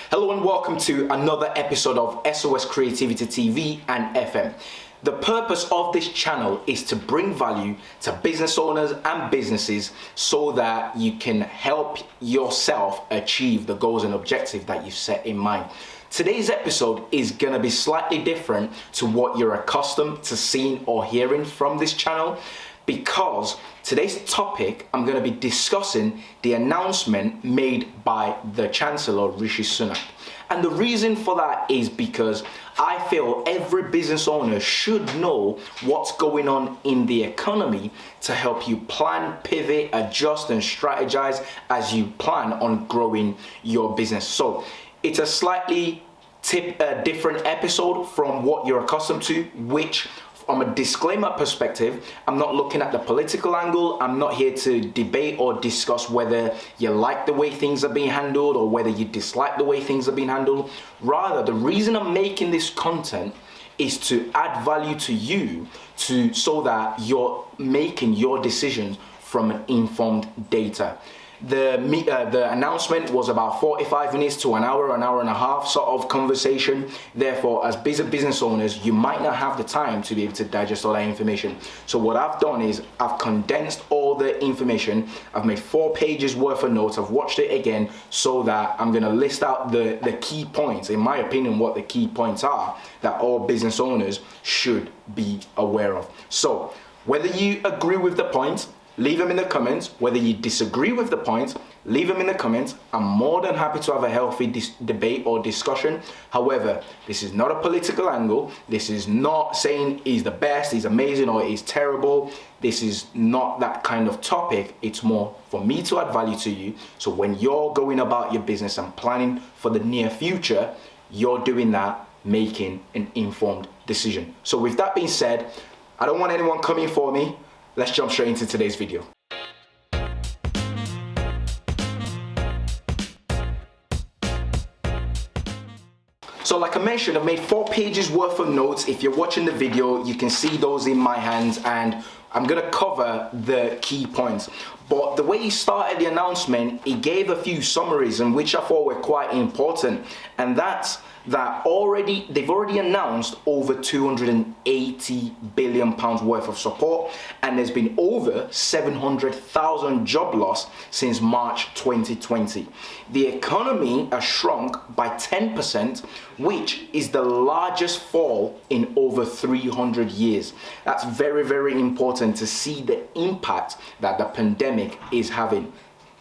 Hello and welcome to another episode of SOS Creativity TV and FM. The purpose of this channel is to bring value to business owners and businesses so that you can help yourself achieve the goals and objectives that you've set in mind. Today's episode is going to be slightly different to what you're accustomed to seeing or hearing from this channel, because today's topic, I'm going to be discussing the announcement made by the Chancellor, Rishi Sunak. And the reason for that is because I feel every business owner should know what's going on in the economy to help you plan, pivot, adjust, and strategize as you plan on growing your business. So it's a slightly different episode from what you're accustomed to, which from a disclaimer perspective, I'm not looking at the political angle. I'm not here to debate or discuss whether you like the way things are being handled or whether you dislike the way things are being handled. Rather, the reason I'm making this content is to add value to you so that you're making your decisions from an informed data. The announcement was about 45 minutes to an hour and a half sort of conversation. Therefore, as business owners, you might not have the time to be able to digest all that information. So what I've done is I've condensed all the information. I've made 4 pages worth of notes. I've watched it again so that I'm going to list out the key points, in my opinion, what the key points are that all business owners should be aware of. So whether you agree with the points, leave them in the comments. Whether you disagree with the points, leave them in the comments. I'm more than happy to have a healthy debate or discussion. However, this is not a political angle. This is not saying he's the best, he's amazing, or he's terrible. This is not that kind of topic. It's more for me to add value to you. So when you're going about your business and planning for the near future, you're doing that, making an informed decision. So with that being said, I don't want anyone coming for me. Let's jump straight into today's video. So like I mentioned, I've made 4 pages worth of notes. If you're watching the video, you can see those in my hands, and I'm gonna cover the key points. But the way he started the announcement, he gave a few summaries, and which I thought were quite important, and that's that they've already announced over 280 billion pounds worth of support, and there's been over 700,000 job loss since March 2020. The economy has shrunk by 10%, which is the largest fall in over 300 years. That's very, very important to see the impact that the pandemic is having.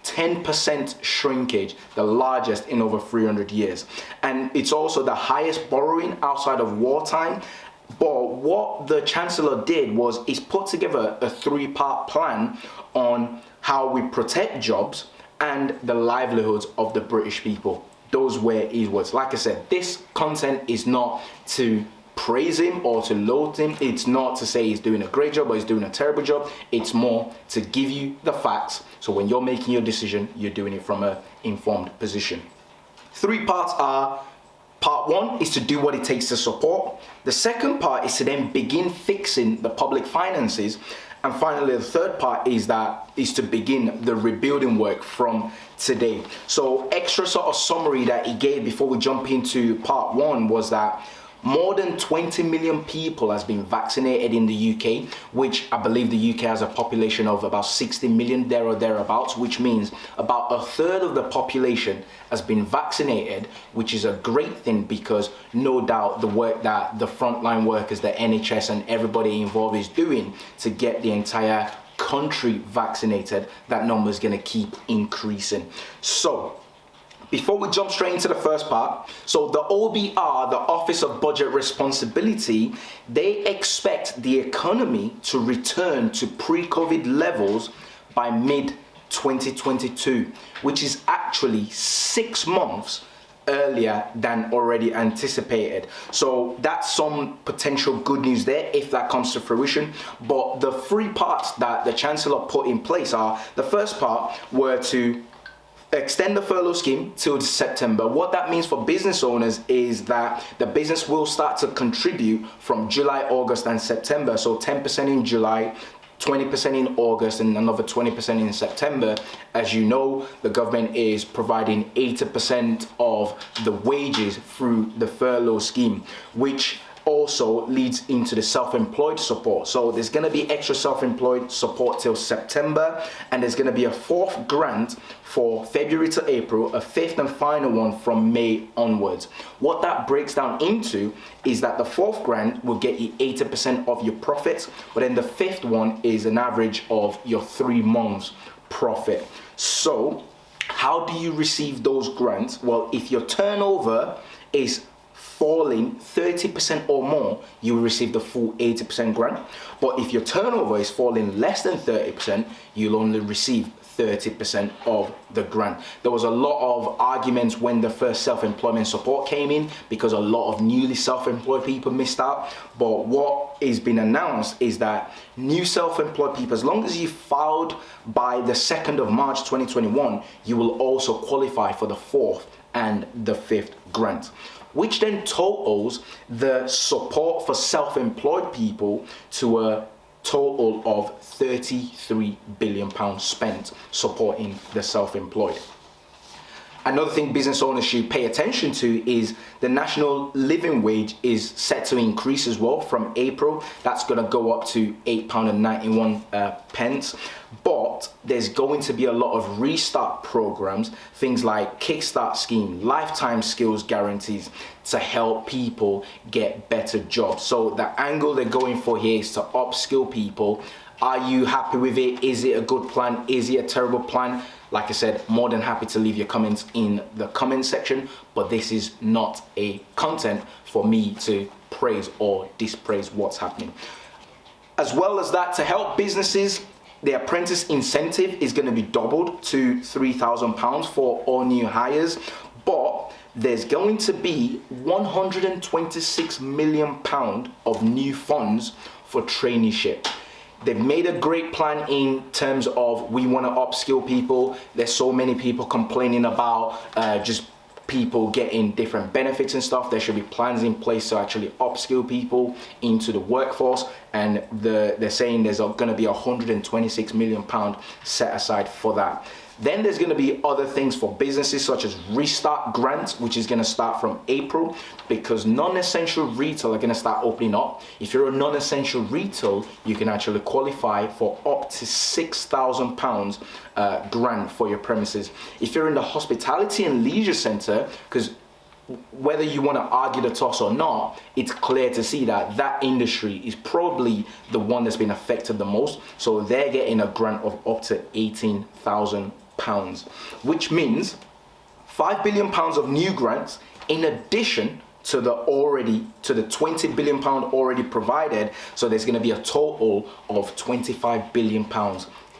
10% shrinkage, the largest in over 300 years. And it's also the highest borrowing outside of wartime. But what the Chancellor did was he's put together a 3-part plan on how we protect jobs and the livelihoods of the British people. Those were his words. Like I said, this content is not to praise him or to loathe him. It's not to say he's doing a great job or he's doing a terrible job. It's more to give you the facts, so when you're making your decision, you're doing it from an informed position. 3 parts are: part 1 is to do what it takes to support. The second part is to then begin fixing the public finances. And finally, the third part is to begin the rebuilding work from today. So extra sort of summary that he gave before we jump into part 1 was that more than 20 million people has been vaccinated in the UK, which I believe the UK has a population of about 60 million there or thereabouts, which means about 1/3 of the population has been vaccinated, which is a great thing, because no doubt the work that the frontline workers, the NHS and everybody involved is doing to get the entire country vaccinated, that number is going to keep increasing. So before we jump straight into the first part, so the OBR, the Office of Budget Responsibility, they expect the economy to return to pre-COVID levels by mid-2022, which is actually 6 months earlier than already anticipated. So that's some potential good news there if that comes to fruition. But the 3 parts that the Chancellor put in place are: the first part were to extend the furlough scheme till September. What that means for business owners is that the business will start to contribute from July, August and September. So 10% in July, 20% in August and another 20% in September. As you know, the government is providing 80% of the wages through the furlough scheme, which also leads into the self-employed support. So there's going to be extra self-employed support till September, and there's going to be a fourth grant for February to April, a fifth and final one from May onwards. What that breaks down into is that the fourth grant will get you 80% of your profits, but then the fifth one is an average of your 3 months profit. So how do you receive those grants? Well, if your turnover is falling 30% or more, you will receive the full 80% grant. But if your turnover is falling less than 30%, you'll only receive 30% of the grant. There was a lot of arguments when the first self-employment support came in because a lot of newly self-employed people missed out. But what is being announced is that new self-employed people, as long as you filed by the 2nd of March 2021, you will also qualify for the 4th and the 5th grant, which then totals the support for self-employed people to a total of £33 billion spent supporting the self-employed. Another thing business owners should pay attention to is the national living wage is set to increase as well from April. That's going to go up to £8.91. But there's going to be a lot of restart programs, things like Kickstart scheme, lifetime skills guarantees to help people get better jobs. So the angle they're going for here is to upskill people. Are you happy with it? Is it a good plan? Is it a terrible plan? Like I said, more than happy to leave your comments in the comment section, but this is not a content for me to praise or dispraise what's happening. As well as that, to help businesses, the apprentice incentive is going to be doubled to £3,000 for all new hires, but there's going to be £126 million of new funds for traineeship. They've made a great plan in terms of we want to upskill people. There's so many people complaining about just people getting different benefits and stuff. There should be plans in place to actually upskill people into the workforce, and they're saying there's going to be £126 million set aside for that. Then there's going to be other things for businesses such as restart grants, which is going to start from April because non-essential retail are going to start opening up. If you're a non-essential retail, you can actually qualify for up to £6,000 grant for your premises. If you're in the hospitality and leisure sector, because whether you want to argue the toss or not, it's clear to see that that industry is probably the one that's been affected the most. So they're getting a grant of up to £18,000, which means £5 billion of new grants in addition to the £20 billion already provided. So there's going to be a total of £25 billion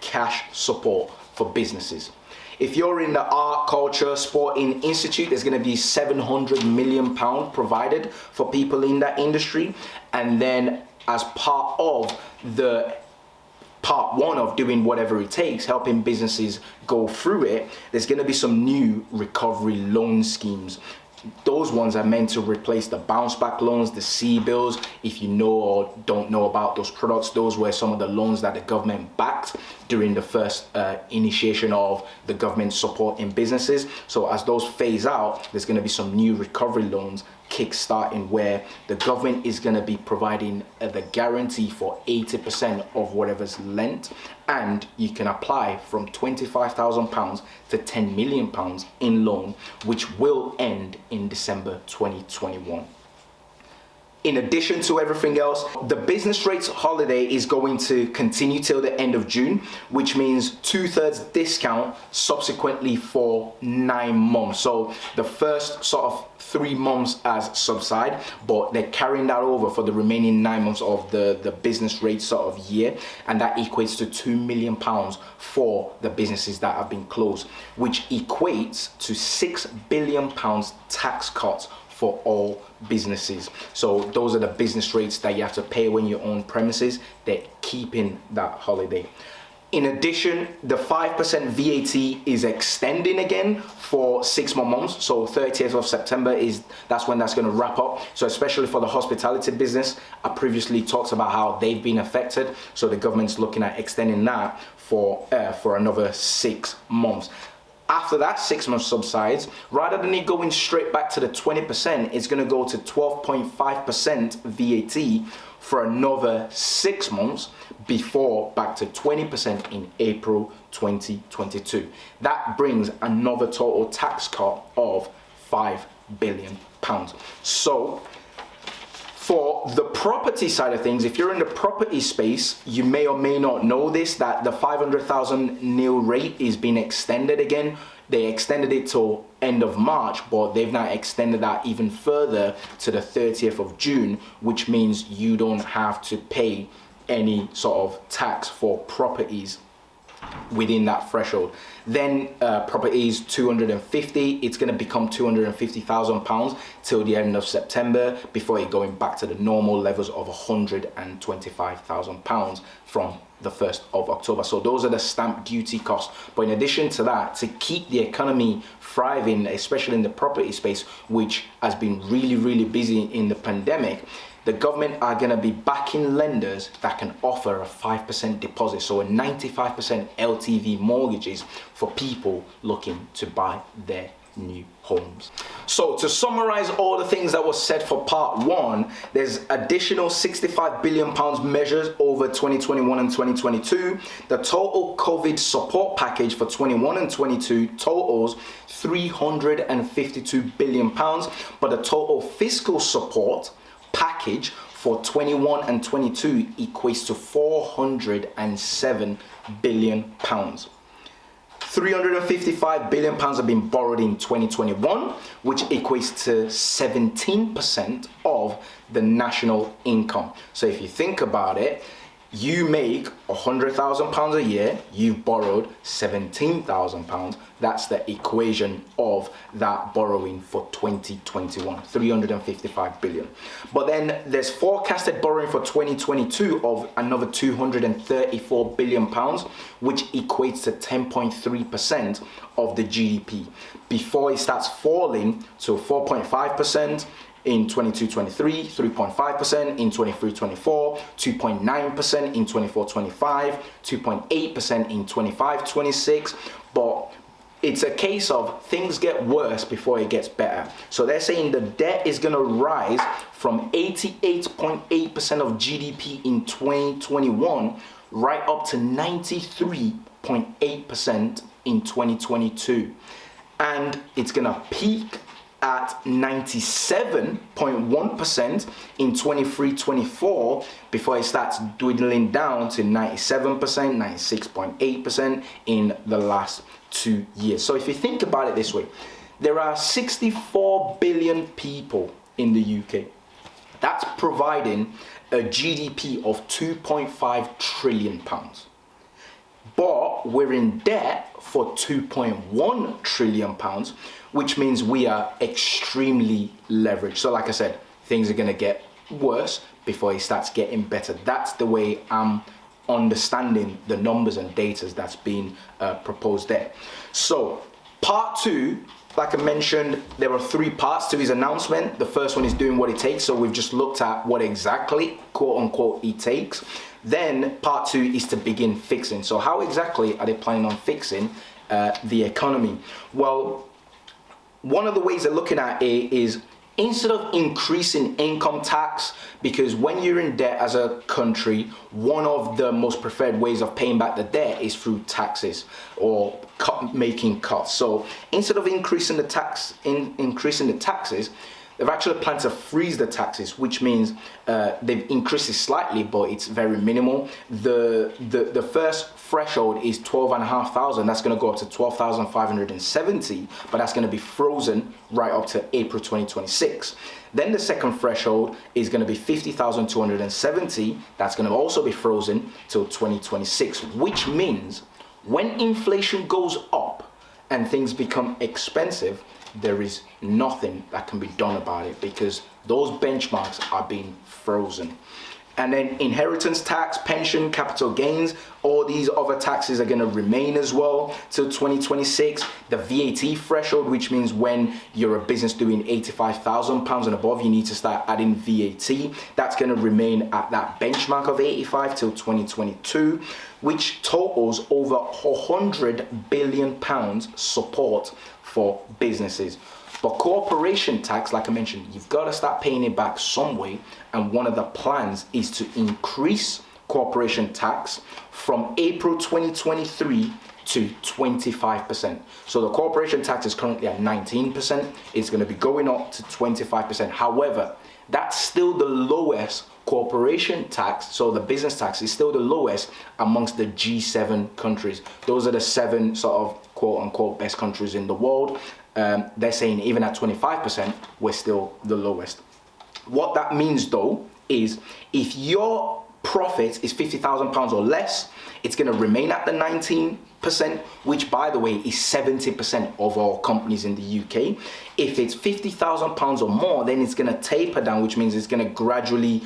cash support for businesses. If you're in the art, culture, sporting institute, there's going to be £700 million provided for people in that industry. And then as part of the part one of doing whatever it takes, helping businesses go through it, there's going to be some new recovery loan schemes. Those ones are meant to replace the bounce back loans, the C-bills. If you know or don't know about those products, those were some of the loans that the government backed during the first initiation of the government support in businesses. So as those phase out, there's going to be some new recovery loans kick-starting where the government is going to be providing the guarantee for 80% of whatever's lent, and you can apply from £25,000 to £10 million in loan, which will end in December 2021. In addition to everything else, the business rates holiday is going to continue till the end of June, which means 2/3 discount subsequently for 9 months. So the first sort of 3 months as subside, but they're carrying that over for the remaining 9 months of the business rate sort of year, and that equates to £2 million for the businesses that have been closed, which equates to £6 billion tax cuts for all businesses. So those are the business rates that you have to pay when you own premises. They're keeping that holiday. In addition, the 5% VAT is extending again for 6 more months. So 30th of September that's when that's going to wrap up. So especially for the hospitality business, I previously talked about how they've been affected. So the government's looking at extending that for another 6 months. After that 6 months subsides, rather than it going straight back to the 20%, it's going to go to 12.5% VAT for another 6 months before back to 20% in April 2022. That brings another total tax cut of £5 billion. So for the property side of things, if you're in the property space, you may or may not know this, that the 500,000 nil rate is being extended again. They extended it till end of March, but they've now extended that even further to the 30th of June, which means you don't have to pay any sort of tax for properties within that threshold. Then properties 250, it's going to become £250,000 till the end of September before it going back to the normal levels of £125,000 from the 1st of October. So those are the stamp duty costs. But in addition to that, to keep the economy thriving, especially in the property space, which has been really busy in the pandemic, the government are going to be backing lenders that can offer a 5% deposit, so a 95% LTV mortgages for people looking to buy their new homes. So to summarize all the things that was said for part one, there's additional £65 billion measures over 2021 and 2022. The total COVID support package for 21 and 22 totals £352 billion, but the total fiscal support package for 21 and 22 equates to £407 billion. £355 billion have been borrowed in 2021, which equates to 17% of the national income. So if you think about it, you make £100,000 a year, you've borrowed £17,000. That's the equation of that borrowing for 2021, 355 billion. But then there's forecasted borrowing for 2022 of another 234 billion pounds, which equates to 10.3% of the GDP, before it starts falling to 4.5% in 22-23, 3.5% in 23-24, 2.9% in 24-25, 2.8% in 25-26, but it's a case of things get worse before it gets better. So they're saying the debt is going to rise from 88.8% of GDP in 2021 right up to 93.8% in 2022. And it's going to peak at 97.1% in 23-24 before it starts dwindling down to 97%, 96.8% in the last 2 years. So if you think about it this way, there are 64 billion people in the UK. That's providing a GDP of 2.5 trillion pounds. But we're in debt for 2.1 trillion pounds, which means we are extremely leveraged. So like I said, things are going to get worse before it starts getting better. That's the way I'm understanding the numbers and data that's being proposed there. So part two, like I mentioned, there are 3 parts to his announcement. The first one is doing what it takes. So we've just looked at what exactly, quote unquote, it takes. Then part 2 is to begin fixing. So how exactly are they planning on fixing the economy? Well, one of the ways they're looking at it is, instead of increasing income tax, because when you're in debt as a country, one of the most preferred ways of paying back the debt is through taxes or making cuts. So instead of increasing the taxes, they've actually planned to freeze the taxes, which means they've increased it slightly, but it's very minimal. The first threshold is 12,500. That's going to go up to 12,570, but that's going to be frozen right up to April 2026. Then the second threshold is going to be 50,270. That's going to also be frozen till 2026, which means when inflation goes up and things become expensive, there is nothing that can be done about it because those benchmarks are being frozen. And then inheritance tax, pension, capital gains, all these other taxes are going to remain as well till 2026. The VAT threshold, which means when you're a business doing £85,000 and above, you need to start adding VAT. That's going to remain at that benchmark of 85 till 2022, which totals over £100 billion support for businesses. But corporation tax, like I mentioned, you've got to start paying it back some way. And one of the plans is to increase corporation tax from April 2023 to 25%. So the corporation tax is currently at 19%. It's going to be going up to 25%. However, that's still the lowest corporation tax. So the business tax is still the lowest amongst the G7 countries. Those are the 7 sort of quote unquote best countries in the world. They're saying even at 25%, we're still the lowest. What that means though is if your profit is £50,000 or less, it's going to remain at the 19%, which by the way is 70% of all companies in the UK. If it's £50,000 or more, then it's going to taper down, which means it's going to gradually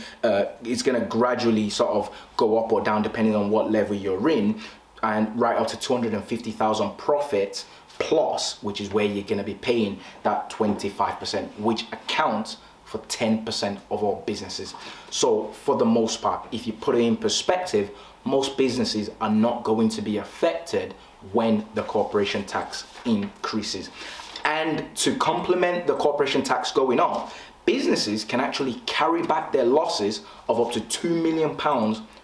sort of go up or down depending on what level you're in, and right up to 250,000 profits plus, which is where you're going to be paying that 25%, which accounts for 10% of all businesses. So for the most part, if you put it in perspective, most businesses are not going to be affected when the corporation tax increases. And to complement the corporation tax going up, businesses can actually carry back their losses of up to £2 million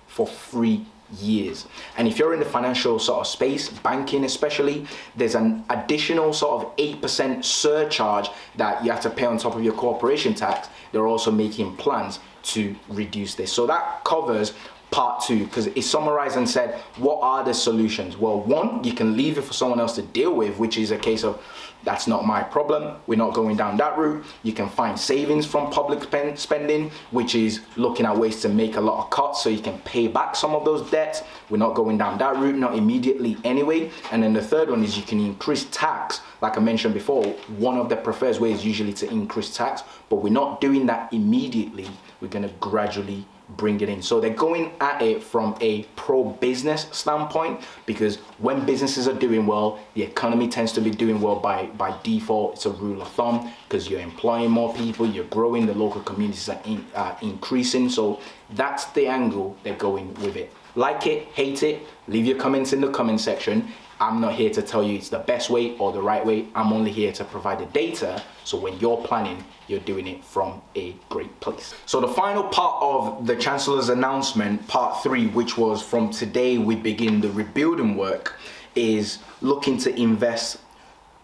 for 3 years. And if you're in the financial sort of space, banking especially, there's an additional sort of 8% surcharge that you have to pay on top of your corporation tax. They're also making plans to reduce this. So that covers part 2, because it summarized and said, what are the solutions? Well, 1, you can leave it for someone else to deal with, which is a case of, that's not my problem. We're not going down that route. You can find savings from public spending, which is looking at ways to make a lot of cuts so you can pay back some of those debts. We're not going down that route, not immediately anyway. And then the third one is you can increase tax. Like I mentioned before, one of the preferred ways is usually to increase tax, but we're not doing that immediately. We're going to gradually bring it in. So they're going at it from a pro-business standpoint, because when businesses are doing well, the economy tends to be doing well by default. It's a rule of thumb, because you're employing more people, you're growing, the local communities are increasing. So that's the angle they're going with it. Like it, hate it, leave your comments in the comment section. I'm not here to tell you it's the best way or the right way. I'm only here to provide the data, so when you're planning, you're doing it from a great place. So the final part of the Chancellor's announcement, part 3, which was from today we begin the rebuilding work, is looking to invest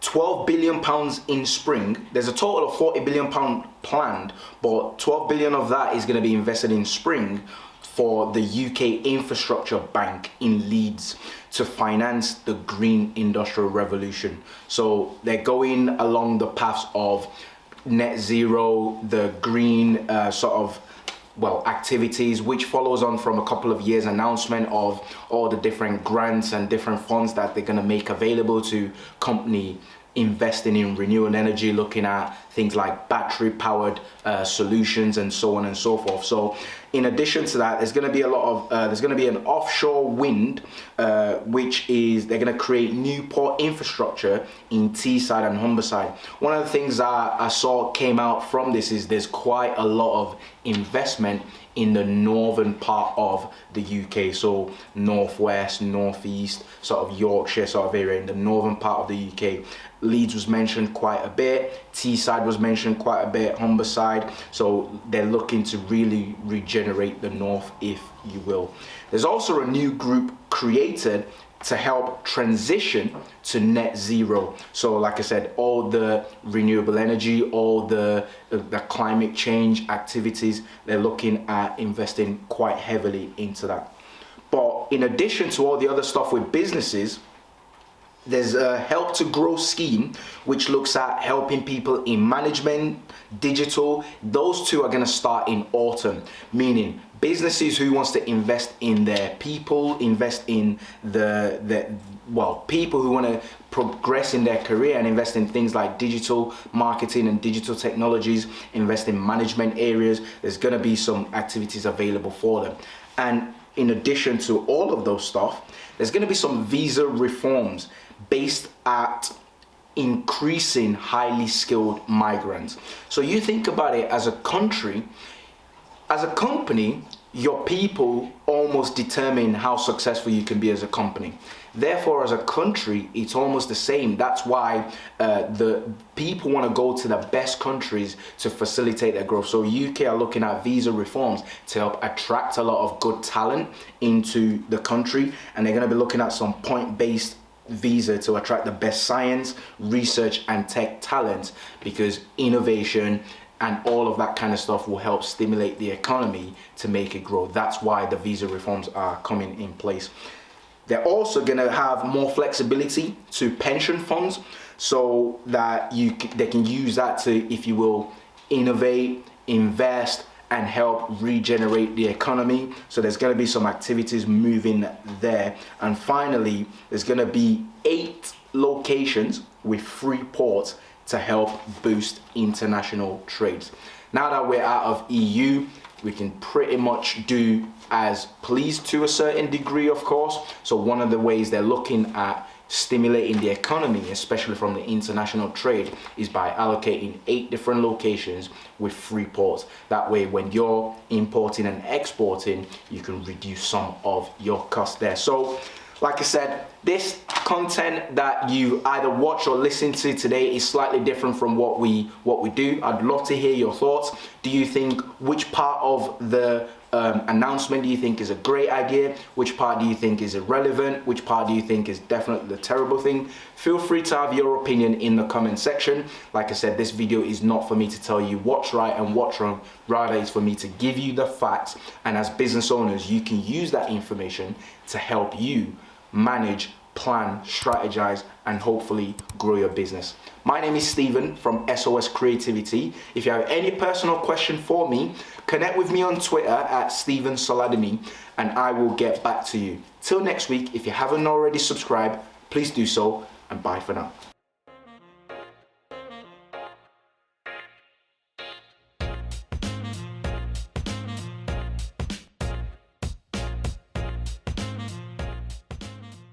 £12 billion in spring. There's a total of £40 billion planned, but 12 billion of that is going to be invested in spring for the UK Infrastructure Bank in Leeds to finance the green industrial revolution. So they're going along the paths of net zero, the green activities, which follows on from a couple of years announcement of all the different grants and different funds that they're going to make available to company investing in renewable energy, looking at things like battery powered solutions and so on and so forth. So in addition to that, there's going to be a lot of there's going to be an offshore wind, which is they're going to create new port infrastructure in Teesside and Humberside. One of the things that I saw came out from this is there's quite a lot of investment in the northern part of the UK, so northwest, northeast, sort of Yorkshire sort of area, in the northern part of the UK. Leeds was mentioned quite a bit, Teesside was mentioned quite a bit, Humberside. So they're looking to really regenerate the north, if you will. There's also a new group created to help transition to net zero. So like I said, all the renewable energy, all the climate change activities, they're looking at investing quite heavily into that. But in addition to all the other stuff with businesses, there's a help to grow scheme, which looks at helping people in management, digital. Those two are going to start in autumn, meaning businesses who wants to invest in their people, invest in people who want to progress in their career and invest in things like digital marketing and digital technologies, invest in management areas. There's going to be some activities available for them. And in addition to all of those stuff, there's going to be some visa reforms based at increasing highly skilled migrants. So you think about it, as a country, as a company, your people almost determine how successful you can be as a company. Therefore, as a country, it's almost the same. That's why the people want to go to the best countries to facilitate their growth. So UK are looking at visa reforms to help attract a lot of good talent into the country, and they're going to be looking at some point-based visa to attract the best science, research and tech talent, because innovation and all of that kind of stuff will help stimulate the economy to make it grow. That's why the visa reforms are coming in place. They're also going to have more flexibility to pension funds, so that they can use that to, if you will, innovate, invest and help regenerate the economy. So there's going to be some activities moving there. And finally, there's going to be 8 locations with free ports to help boost international trades. Now that we're out of EU, we can pretty much do as pleased to a certain degree, of course. So one of the ways they're looking at stimulating the economy, especially from the international trade, is by allocating 8 different locations with free ports. That way, when you're importing and exporting, you can reduce some of your costs there. So like I said, this content that you either watch or listen to today is slightly different from what we do. I'd love to hear your thoughts. Do you think, which part of the announcement do you think is a great idea? Which part do you think is irrelevant? Which part do you think is definitely the terrible thing? Feel free to have your opinion in the comment section. Like I said, this video is not for me to tell you what's right and what's wrong. Rather, it's for me to give you the facts. And as business owners, you can use that information to help you manage, plan, strategize, and hopefully grow your business. My name is Stephen from SOS Creativity. If you have any personal question for me, connect with me on Twitter at Stephen Soladimi, and I will get back to you. Till next week, if you haven't already subscribed, please do so, and bye for now.